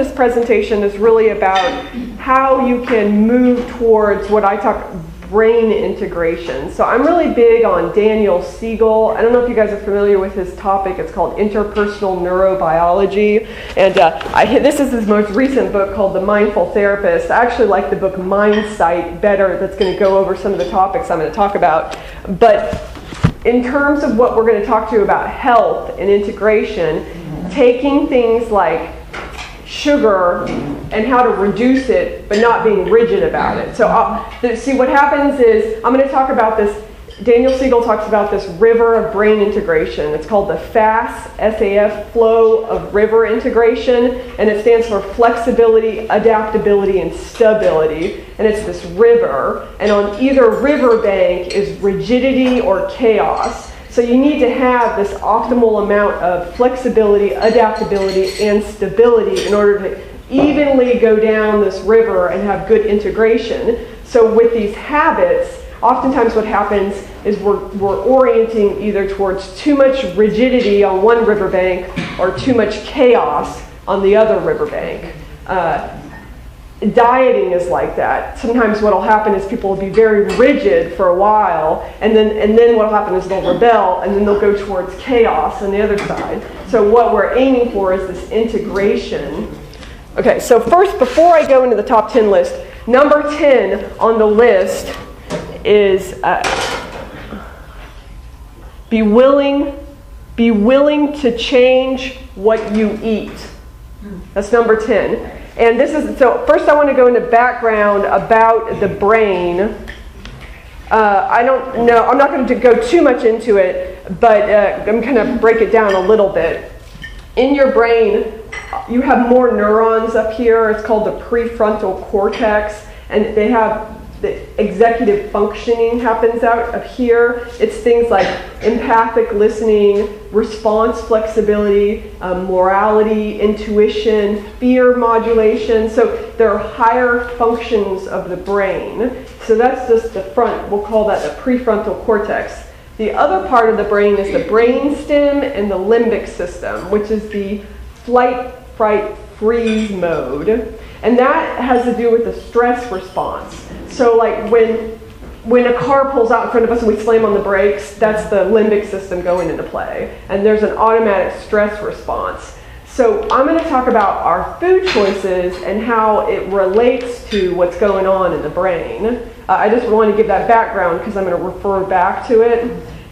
this presentation is really about how you can move towards what I talk brain integration. So I'm really big on Daniel Siegel. I don't know if you guys are familiar with his topic. It's called Interpersonal Neurobiology. And this is his most recent book called The Mindful Therapist. I actually like the book Mindsight better. That's going to go over some of the topics I'm going to talk about. But in terms of what we're going to talk to you about health and integration, taking things like sugar and how to reduce it, but not being rigid about it. So see, what happens is, I'm going to talk about this, Daniel Siegel talks about this river of brain integration. It's called the FAST, S-A-F, flow of river integration, and it stands for flexibility, adaptability, and stability. And it's this river, and on either river bank is rigidity or chaos. So you need to have this optimal amount of flexibility, adaptability, and stability in order to evenly go down this river and have good integration. So with these habits, oftentimes what happens is we're orienting either towards too much rigidity on one riverbank or too much chaos on the other riverbank. Dieting is like that. Sometimes what will happen is people will be very rigid for a while, and then what will happen is they'll rebel, and then they'll go towards chaos on the other side. So what we're aiming for is this integration. Okay, so first, before I go into the top 10 list, number 10 on the list is be willing to change what you eat. That's number 10. And this is, so first I want to go into background about the brain. I don't know, I'm not going to go too much into it, but I'm going to break it down a little bit. In your brain, you have more neurons up here. It's called the prefrontal cortex, and they have the executive functioning happens out up here. It's things like empathic listening, response flexibility, morality, intuition, fear modulation. So there are higher functions of the brain. So that's just the front. We'll call that the prefrontal cortex. The other part of the brain is the brain stem and the limbic system, which is the flight, fright, freeze mode. And that has to do with the stress response. So like when a car pulls out in front of us and we slam on the brakes, that's the limbic system going into play. And there's an automatic stress response. So I'm going to talk about our food choices and how it relates to what's going on in the brain. I just want to give that background because I'm going to refer back to it.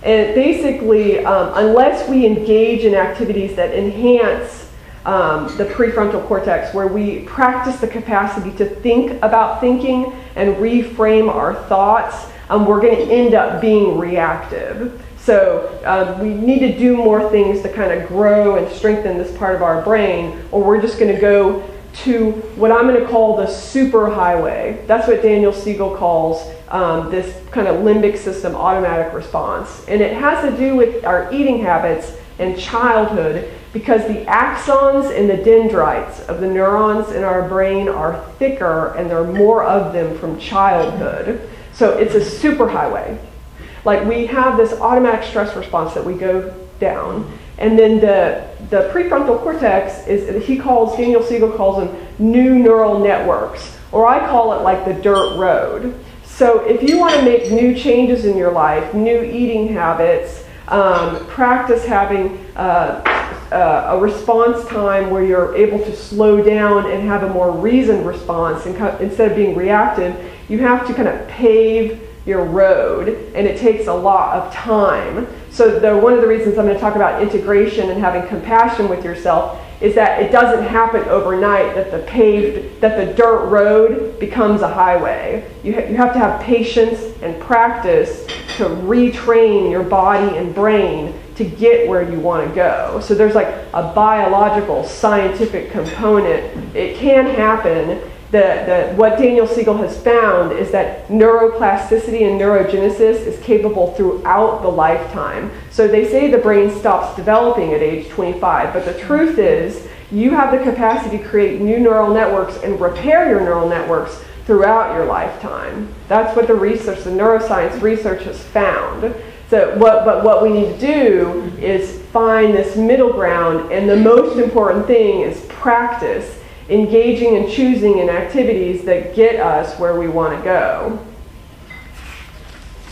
And basically, unless we engage in activities that enhance the prefrontal cortex, where we practice the capacity to think about thinking and reframe our thoughts, we're going to end up being reactive. So we need to do more things to kind of grow and strengthen this part of our brain, or we're just going to go to what I'm going to call the superhighway. That's what Daniel Siegel calls this kind of limbic system automatic response. And it has to do with our eating habits in childhood, because the axons and the dendrites of the neurons in our brain are thicker and there are more of them from childhood. So it's a superhighway. Like we have this automatic stress response that we go down. And then the prefrontal cortex is, Daniel Siegel calls them new neural networks, or I call it like the dirt road. So if you want to make new changes in your life, new eating habits, practice having a response time where you're able to slow down and have a more reasoned response instead of being reactive, you have to kind of pave your road, and it takes a lot of time. So one of the reasons I'm going to talk about integration and having compassion with yourself is that it doesn't happen overnight that the dirt road becomes a highway. You have to have patience and practice to retrain your body and brain to get where you want to go. So there's like a biological, scientific component. It can happen. What Daniel Siegel has found is that neuroplasticity and neurogenesis is capable throughout the lifetime. So they say the brain stops developing at age 25, but the truth is you have the capacity to create new neural networks and repair your neural networks throughout your lifetime. That's what the neuroscience research has found. So what we need to do is find this middle ground, and the most important thing is practice. engaging and choosing in activities that get us where we want to go.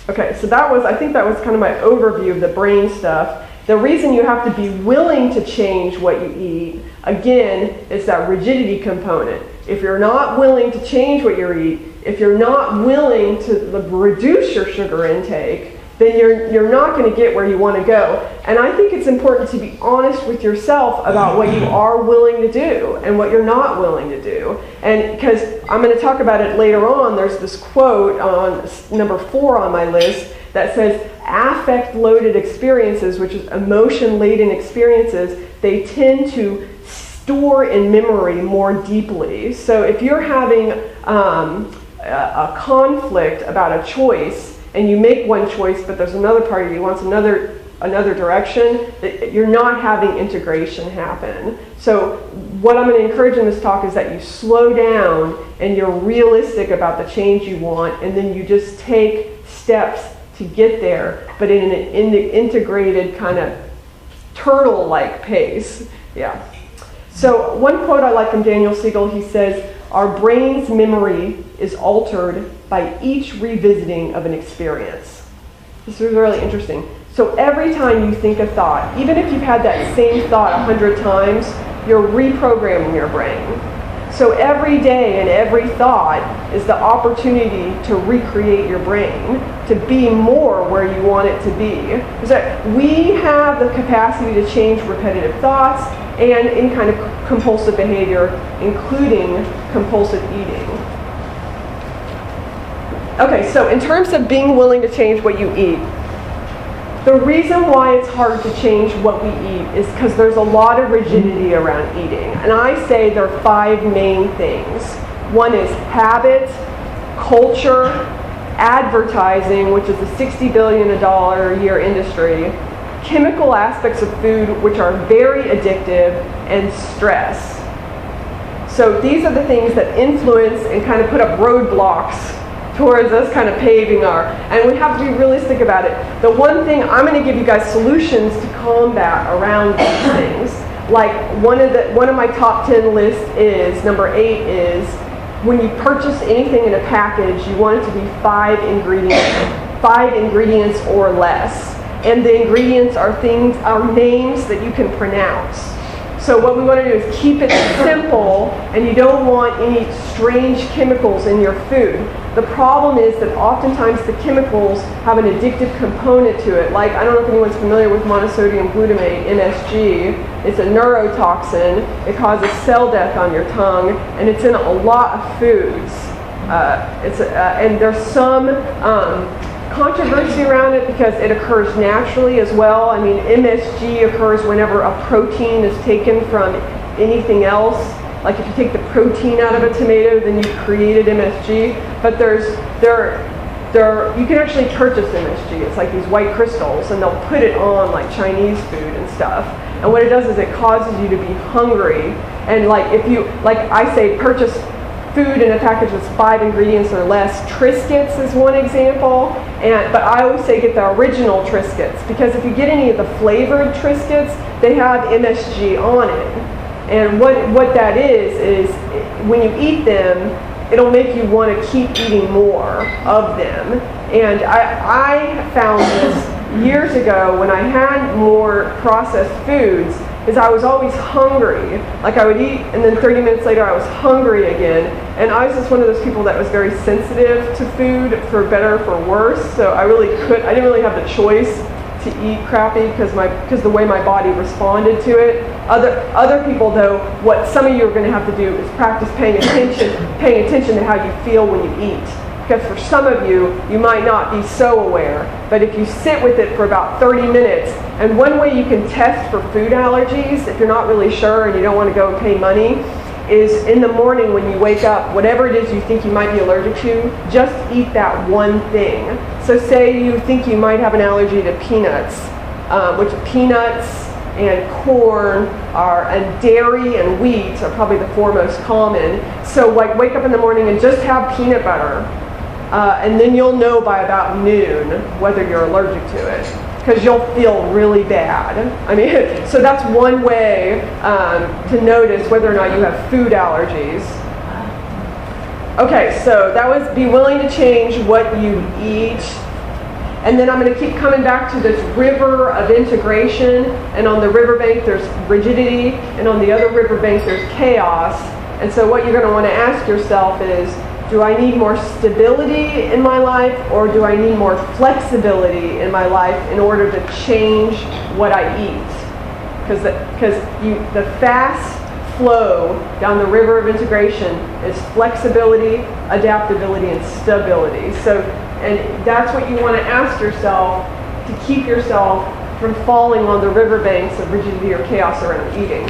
Okay, so I think that was kind of my overview of the brain stuff. The reason you have to be willing to change what you eat, again, is that rigidity component. If you're not willing to change what you eat, if you're not willing to reduce your sugar intake, then you're not going to get where you want to go. And I think it's important to be honest with yourself about what you are willing to do and what you're not willing to do. And because I'm going to talk about it later on, there's this quote on number 4 on my list that says, affect-loaded experiences, which is emotion-laden experiences, they tend to store in memory more deeply. So if you're having a conflict about a choice, and you make one choice, but there's another part of you wants another direction, you're not having integration happen. So what I'm going to encourage in this talk is that you slow down and you're realistic about the change you want, and then you just take steps to get there, but in an integrated kind of turtle-like pace. Yeah. So one quote I like from Daniel Siegel, he says, "Our brain's memory is altered by each revisiting of an experience." This is really interesting. So every time you think a thought, even if you've had that same thought 100 times, you're reprogramming your brain. So every day and every thought is the opportunity to recreate your brain, to be more where you want it to be. So we have the capacity to change repetitive thoughts and any kind of compulsive behavior, including compulsive eating. Okay, so in terms of being willing to change what you eat, the reason why it's hard to change what we eat is because there's a lot of rigidity around eating. And I say there are 5 main things. One is habit, culture, advertising, which is a $60 billion a year industry, chemical aspects of food, which are very addictive, and stress. So these are the things that influence and kind of put up roadblocks towards us kind of paving our, and we have to be realistic about it. The one thing, I'm going to give you guys solutions to combat around these things. Like one of my top 10 lists is, number 8 is, when you purchase anything in a package, you want it to be 5 ingredients or less. And the ingredients are names that you can pronounce. So what we want to do is keep it simple, and you don't want any strange chemicals in your food. The problem is that oftentimes the chemicals have an addictive component to it. Like, I don't know if anyone's familiar with monosodium glutamate, MSG. It's a neurotoxin. It causes cell death on your tongue, and it's in a lot of foods. And there's some controversy around it because it occurs naturally as well. I mean, MSG occurs whenever a protein is taken from anything else. Like if you take the protein out of a tomato, then you created MSG. But you can actually purchase MSG. It's like these white crystals, and they'll put it on like Chinese food and stuff. And what it does is it causes you to be hungry. And like if you, like I say, purchase food in a package with 5 ingredients or less. Triscuits is one example, but I always say get the original Triscuits, because if you get any of the flavored Triscuits, they have MSG on it. And what that is when you eat them, it'll make you want to keep eating more of them. And I found this years ago when I had more processed foods, is I was always hungry. Like I would eat, and then 30 minutes later I was hungry again. And I was just one of those people that was very sensitive to food, for better or for worse. So I didn't really have the choice to eat crappy because the way my body responded to it. Other people though, what some of you are going to have to do is practice paying attention to how you feel when you eat. Because for some of you, you might not be so aware, but if you sit with it for about 30 minutes, and one way you can test for food allergies, if you're not really sure and you don't want to go and pay money, is in the morning when you wake up, whatever it is you think you might be allergic to, just eat that one thing. So say you think you might have an allergy to peanuts, which peanuts and corn and dairy and wheat are probably the 4 most common. So like wake up in the morning and just have peanut butter. And then you'll know by about noon whether you're allergic to it. because you'll feel really bad. I mean, so that's one way to notice whether or not you have food allergies. Okay, so that was be willing to change what you eat. And then I'm going to keep coming back to this river of integration. And on the riverbank, there's rigidity. And on the other riverbank, there's chaos. And so what you're going to want to ask yourself is, do I need more stability in my life, or do I need more flexibility in my life in order to change what I eat? Because the fast flow down the river of integration is flexibility, adaptability, and stability. So, and that's what you want to ask yourself to keep yourself from falling on the riverbanks of rigidity or chaos around eating.